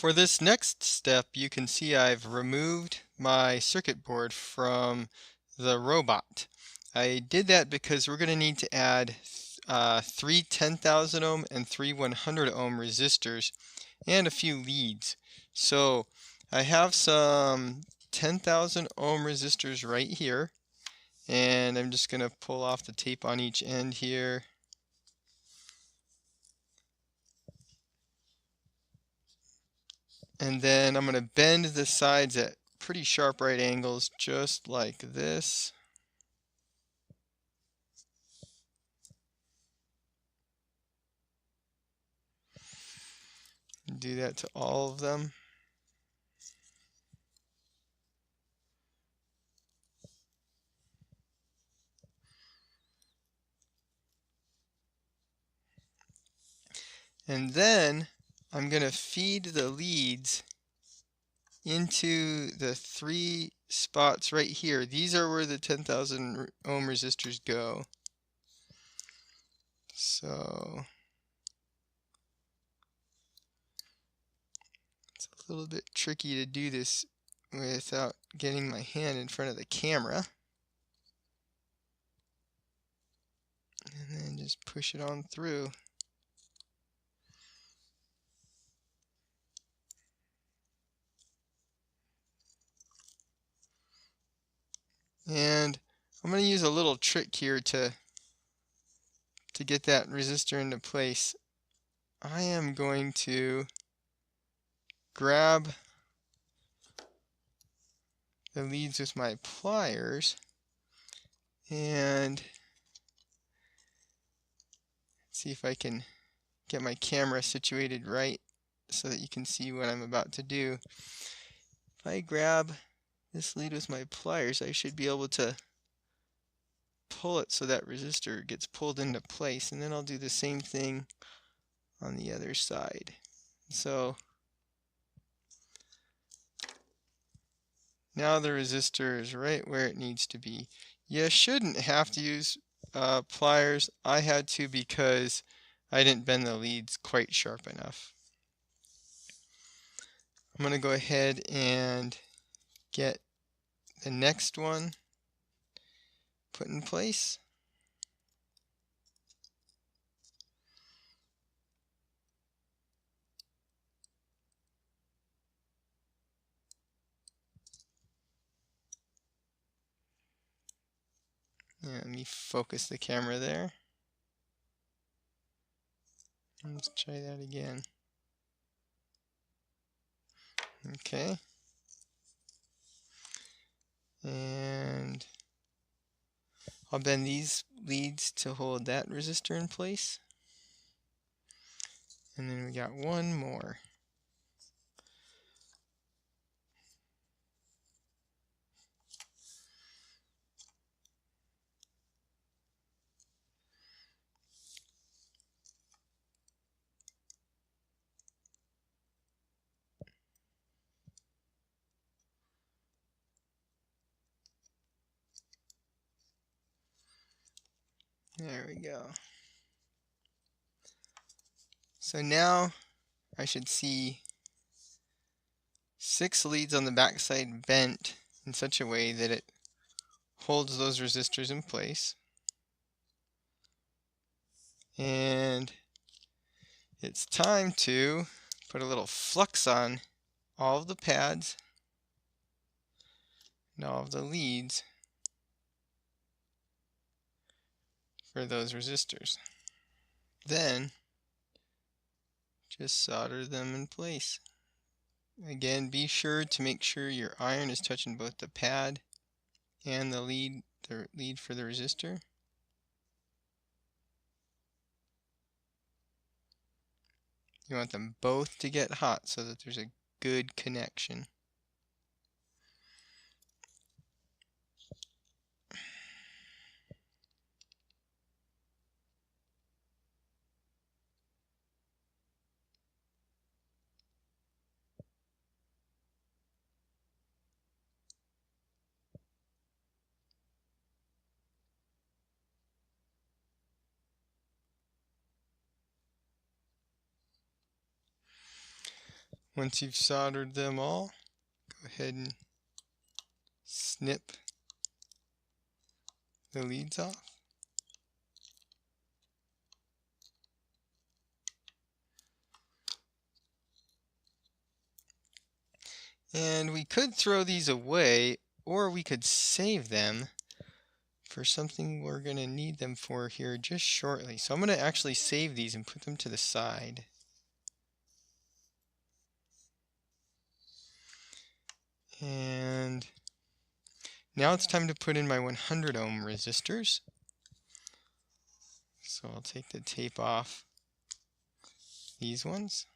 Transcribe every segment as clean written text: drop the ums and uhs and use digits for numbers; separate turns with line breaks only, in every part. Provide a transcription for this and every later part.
For this next step, you can see I've removed my circuit board from the robot. I did that because we're going to need to add three 10,000 ohm and three 100 ohm resistors and a few leads. So I have some 10,000 ohm resistors right here, and I'm just going to pull off the tape on each end here. And then I'm going to bend the sides at pretty sharp right angles, just like this. Do that to all of them. And then I'm going to feed the leads into the three spots right here. These are where the 10,000 ohm resistors go. So it's a little bit tricky to do this without getting my hand in front of the camera. And then just push it on through. And I'm going to use a little trick here to get that resistor into place. I am going to grab the leads with my pliers and see if I can get my camera situated right so that you can see what I'm about to do. If I grab this lead with my pliers, I should be able to pull it so that resistor gets pulled into place, and then I'll do the same thing on the other side. So now the resistor is right where it needs to be. You shouldn't have to use pliers. I had to because I didn't bend the leads quite sharp enough. I'm going to go ahead and get the next one put in place. Yeah, let me focus the camera there. Let's try that again. Okay. And I'll bend these leads to hold that resistor in place. And then we got one more. There we go. So now I should see 6 leads on the backside bent in such a way that it holds those resistors in place. And it's time to put a little flux on all of the pads and all of the leads for those resistors. Then just solder them in place. Again, be sure to make sure your iron is touching both the pad and the lead for the resistor. You want them both to get hot so that there's a good connection. Once you've soldered them all, go ahead and snip the leads off. And we could throw these away, or we could save them for something we're going to need them for here just shortly. So I'm going to actually save these and put them to the side. And now it's time to put in my 100 ohm resistors. So I'll take the tape off these ones.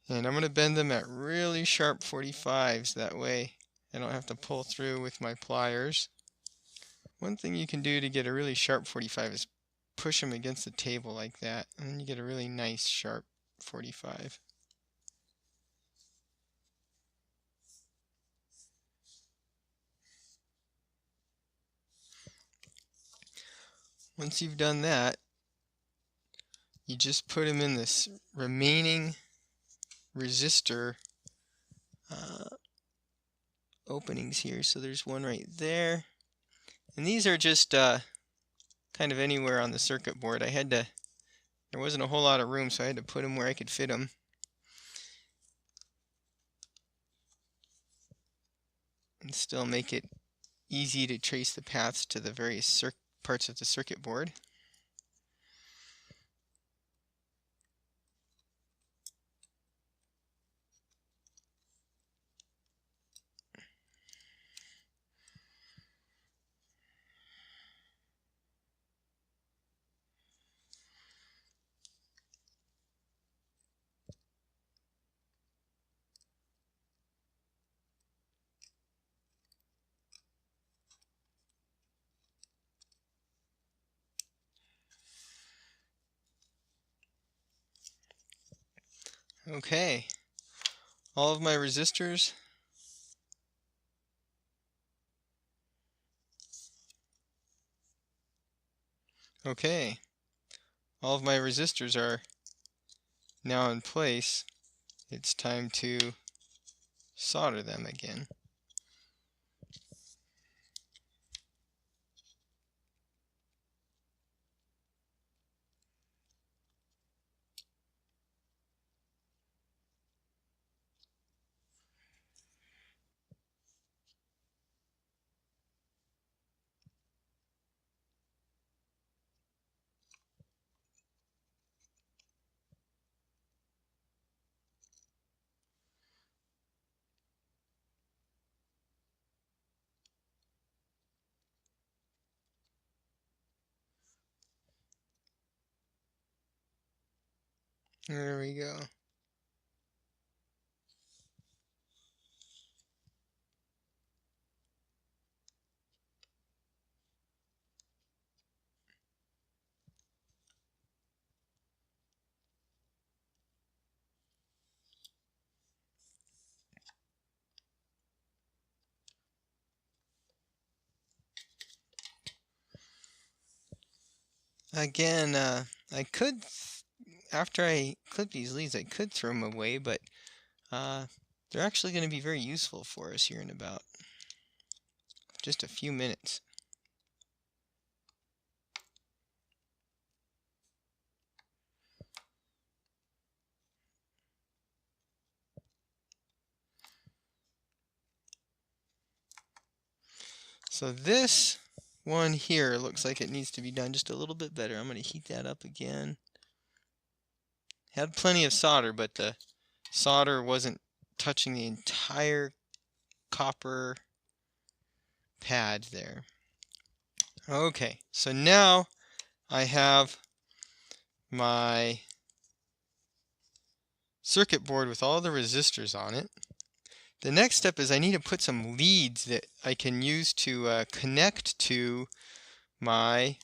And I'm going to bend them at really sharp 45s, that way I don't have to pull through with my pliers. One thing you can do to get a really sharp 45 is push them against the table like that, and then you get a really nice sharp 45. Once you've done that, you just put them in this remaining resistor openings here. So there's one right there, and these are just kind of anywhere on the circuit board. There wasn't a whole lot of room, so I had to put them where I could fit them. And still make it easy to trace the paths to the various parts of the circuit board. Okay, all of my resistors are now in place. It's time to solder them again. There we go. Again, I could, after I clip these leads, I could throw them away, but they're actually going to be very useful for us here in about just a few minutes. So this one here looks like it needs to be done just a little bit better. I'm going to heat that up again. Had plenty of solder, but the solder wasn't touching the entire copper pad there. Okay, so now I have my circuit board with all the resistors on it. The next step is I need to put some leads that I can use to connect to my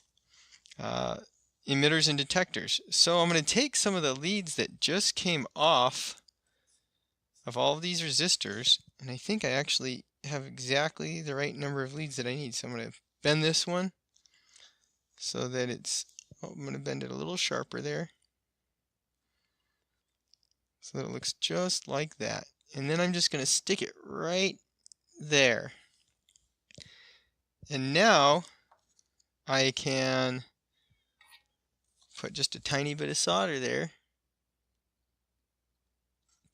emitters and detectors. So I'm going to take some of the leads that just came off of all of these resistors, and I think I actually have exactly the right number of leads that I need. So I'm going to bend this one so that it's, I'm going to bend it a little sharper there. so that it looks just like that. And then I'm just going to stick it right there. And now I can put just a tiny bit of solder there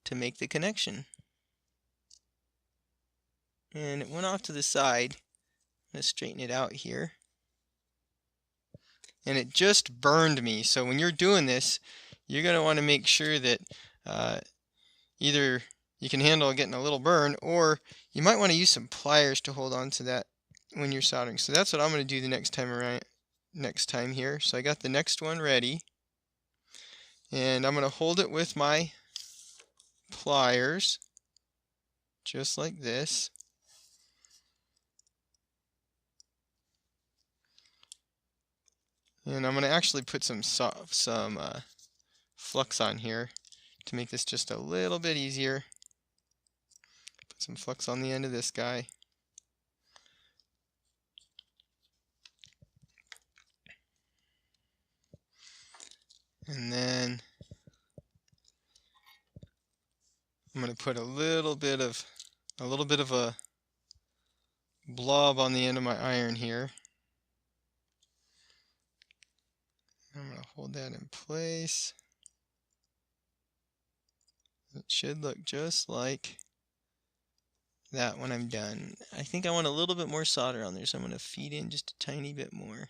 to make the connection. And it went off to the side. I'm going to straighten it out here. And it just burned me. So when you're doing this, you're going to want to make sure that either you can handle getting a little burn, or you might want to use some pliers to hold on to that when you're soldering. So that's what I'm going to do the next time around, next time here. So I got the next one ready, and I'm going to hold it with my pliers just like this. And I'm going to actually put some flux on here to make this just a little bit easier. Put some flux on the end of this guy. And then I'm going to put a little bit of a blob on the end of my iron here. I'm going to hold that in place. It should look just like that when I'm done. I think I want a little bit more solder on there, so I'm going to feed in just a tiny bit more.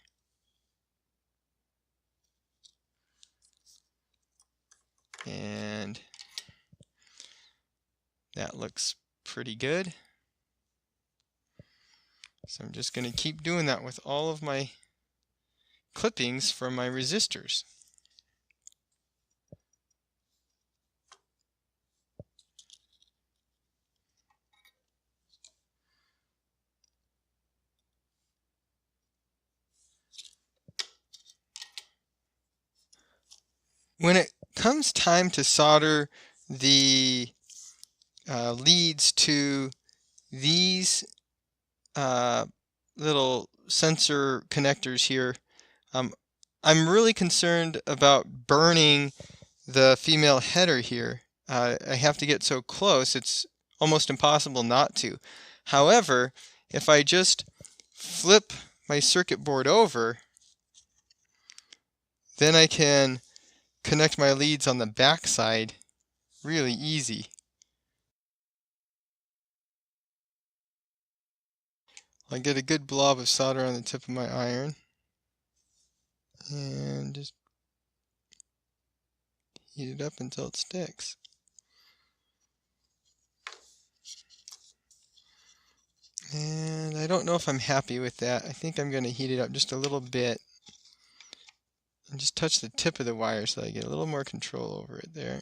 And that looks pretty good. So I'm just going to keep doing that with all of my clippings from my resistors. When it comes time to solder the leads to these little sensor connectors here, I'm really concerned about burning the female header here. I have to get so close, it's almost impossible not to. However, if I just flip my circuit board over, then I can connect my leads on the back side really easy. I get a good blob of solder on the tip of my iron, and just heat it up until it sticks. And I don't know if I'm happy with that. I think I'm going to heat it up just a little bit and just touch the tip of the wire so I get a little more control over it there.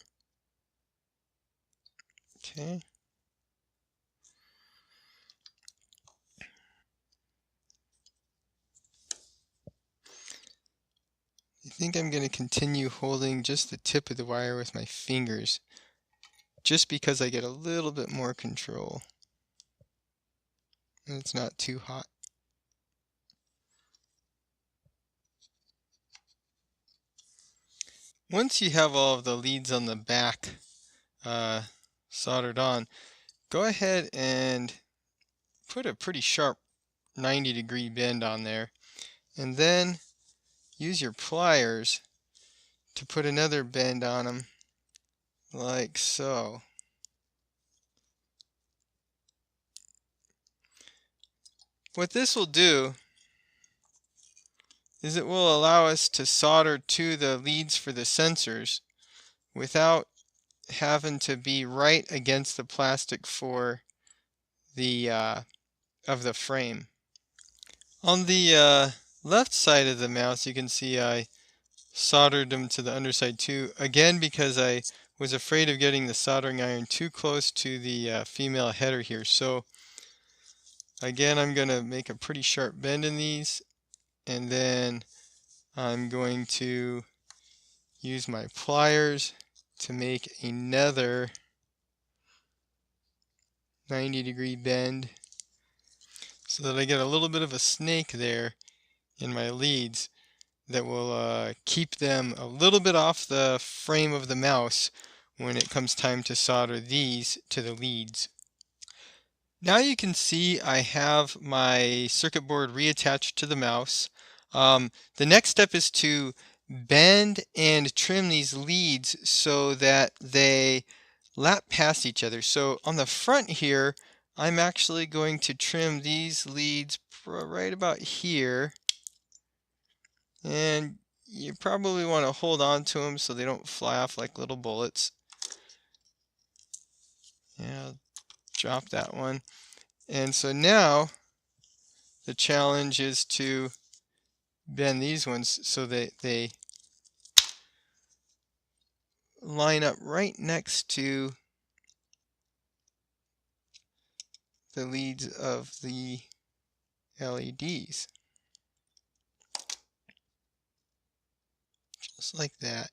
Okay. I think I'm going to continue holding just the tip of the wire with my fingers, just because I get a little bit more control and it's not too hot. Once you have all of the leads on the back soldered on, go ahead and put a pretty sharp 90-degree bend on there, and then use your pliers to put another bend on them like so. What this will do is it will allow us to solder to the leads for the sensors without having to be right against the plastic for the of the frame. On the left side of the mouse, you can see I soldered them to the underside too, again because I was afraid of getting the soldering iron too close to the female header here. So again, I'm going to make a pretty sharp bend in these, and then I'm going to use my pliers to make another 90-degree bend so that I get a little bit of a snake there in my leads that will keep them a little bit off the frame of the mouse when it comes time to solder these to the leads. Now you can see I have my circuit board reattached to the mouse. The next step is to bend and trim these leads so that they lap past each other. So on the front here, I'm actually going to trim these leads right about here. And you probably want to hold on to them so they don't fly off like little bullets. Yeah, I'll drop that one. And so now the challenge is to bend these ones so that they line up right next to the leads of the LEDs. Just like that.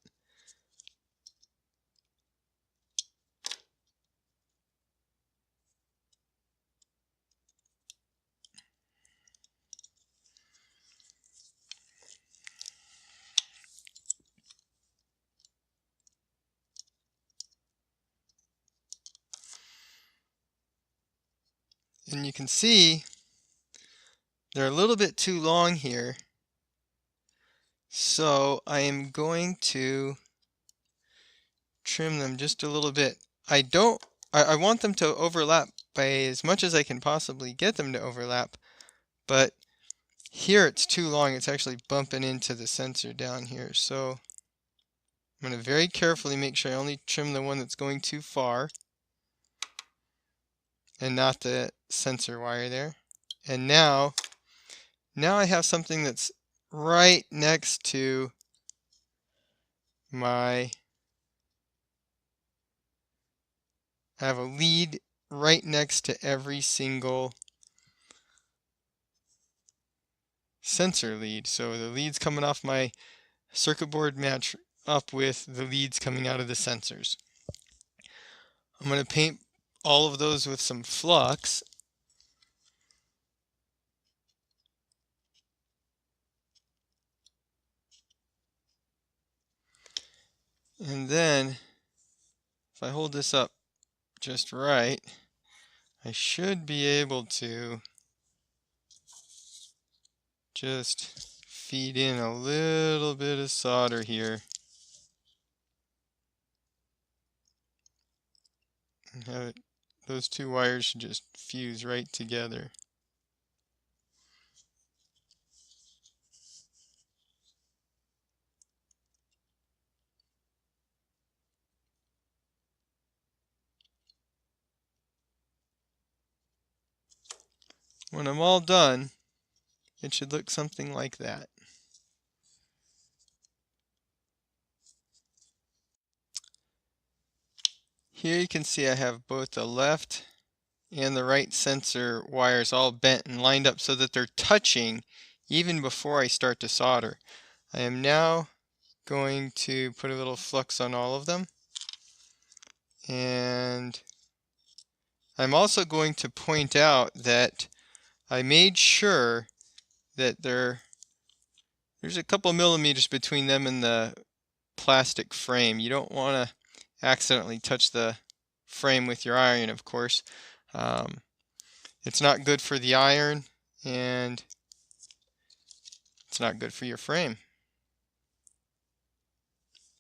And you can see they're a little bit too long here. So I am going to trim them just a little bit. I want them to overlap by as much as I can possibly get them to overlap, but here it's too long. It's actually bumping into the sensor down here. So I'm going to very carefully make sure I only trim the one that's going too far and not the sensor wire there. And now I have something that's right next to I have a lead right next to every single sensor lead. So the leads coming off my circuit board match up with the leads coming out of the sensors. I'm going to paint all of those with some flux. And then if I hold this up just right, I should be able to just feed in a little bit of solder here and have it, those two wires should just fuse right together. When I'm all done, it should look something like that. Here you can see I have both the left and the right sensor wires all bent and lined up so that they're touching even before I start to solder. I am now going to put a little flux on all of them, and I'm also going to point out that I made sure that there's a couple millimeters between them and the plastic frame. You don't want to accidentally touch the frame with your iron, of course. It's not good for the iron, and it's not good for your frame.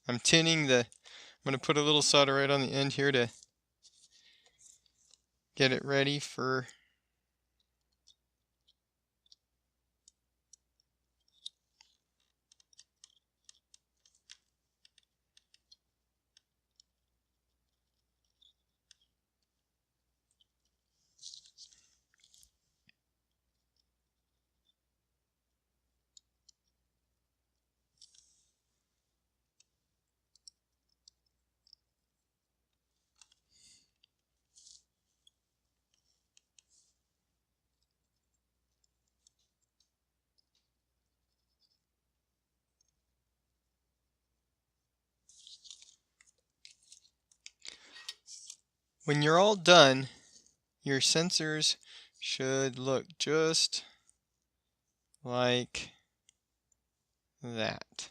I'm going to put a little solder right on the end here to get it ready for when you're all done, your sensors should look just like that.